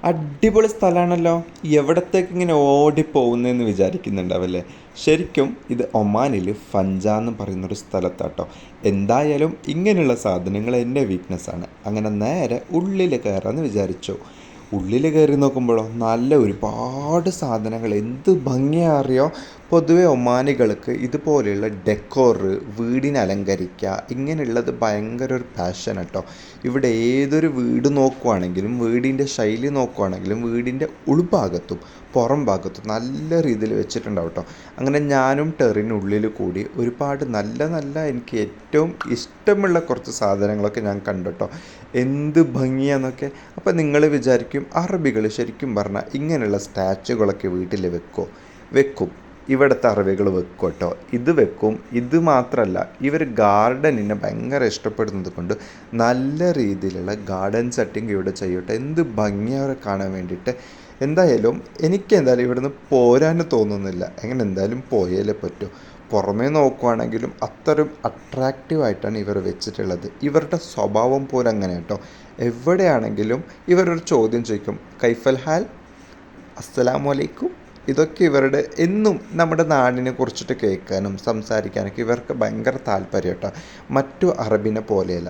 അടിപൊളി സ്ഥലമാണല്ലോ. എവിടത്തേക്ക് ഇങ്ങനെ ഓടിപ്പോകുന്നതെന്ന് വിചാരിക്കുന്നുണ്ടാവല്ലേ. ശരിക്കും ഇത് ഒമാനിൽ ഫഞ്ച എന്ന് പറയുന്നൊരു സ്ഥലത്താട്ടോ. എന്തായാലും ഇങ്ങനെയുള്ള സാധനങ്ങൾ എൻ്റെ വീക്ക്നെസ്സാണ്. അങ്ങനെ നേരെ ഉള്ളിൽ കയറാമെന്ന് വിചാരിച്ചു. ഉള്ളിൽ കയറി നോക്കുമ്പോഴോ നല്ല ഒരുപാട് സാധനങ്ങൾ, എന്ത് ഭംഗിയാ അറിയോ. പൊതുവെ ഒമാനികൾക്ക് ഇതുപോലെയുള്ള ഡെക്കോറ്, വീടിനെ അലങ്കരിക്കുക, ഇങ്ങനെയുള്ളത് ഭയങ്കര ഒരു പാഷൻ കേട്ടോ. ഇവിടെ ഏതൊരു വീട് നോക്കുവാണെങ്കിലും, വീടിൻ്റെ ശൈലി നോക്കുവാണെങ്കിലും, വീടിൻ്റെ ഉൾഭാഗത്തും പുറം ഭാഗത്തും നല്ല രീതിയിൽ വെച്ചിട്ടുണ്ടാവും കേട്ടോ. അങ്ങനെ ഞാനും ടെറിനുള്ളിൽ കൂടി ഒരുപാട് നല്ല നല്ല എനിക്ക് ഏറ്റവും ഇഷ്ടമുള്ള കുറച്ച് സാധനങ്ങളൊക്കെ ഞാൻ കണ്ടു കേട്ടോ. എന്ത് ഭംഗിയാന്നൊക്കെ. അപ്പം നിങ്ങൾ വിചാരിക്കും അറബികൾ ശരിക്കും പറഞ്ഞാൽ ഇങ്ങനെയുള്ള സ്റ്റാച്ചുകളൊക്കെ വീട്ടിൽ വെക്കും. ഇവിടുത്തെ അറബികൾ വെക്കും കേട്ടോ. ഇത് വെക്കും. ഇത് മാത്രമല്ല, ഇവർ ഗാർഡനിനെ ഭയങ്കര ഇഷ്ടപ്പെടുന്നത് കൊണ്ട് നല്ല രീതിയിലുള്ള ഗാർഡൻ സെറ്റിംഗ് ഇവിടെ ചെയ്യട്ടെ. എന്ത് ഭംഗിയാണ് കാണാൻ വേണ്ടിയിട്ട്. എന്തായാലും എനിക്ക് എന്തായാലും ഇവിടുന്ന് പോരാൻ തോന്നുന്നില്ല. എങ്ങനെ എന്തായാലും പോയാലേ പറ്റൂ. പുറമേ നോക്കുവാണെങ്കിലും അത്രയും അട്രാക്റ്റീവായിട്ടാണ് ഇവർ വെച്ചിട്ടുള്ളത്. ഇവരുടെ സ്വഭാവം പോലെ അങ്ങനെ കേട്ടോ. എവിടെയാണെങ്കിലും ഇവരൊരു ചോദ്യം ചോദിക്കും, കൈഫൽ ഹാൽ, അസ്സലാമു അലൈക്കും. ഇതൊക്കെ ഇവരുടെ എന്നും നമ്മുടെ നാടിനെ കുറിച്ചിട്ട് കേൾക്കാനും സംസാരിക്കാനൊക്കെ ഇവർക്ക് ഭയങ്കര താല്പര്യം കേട്ടോ. മറ്റു അറബിനെ പോലെയല്ല.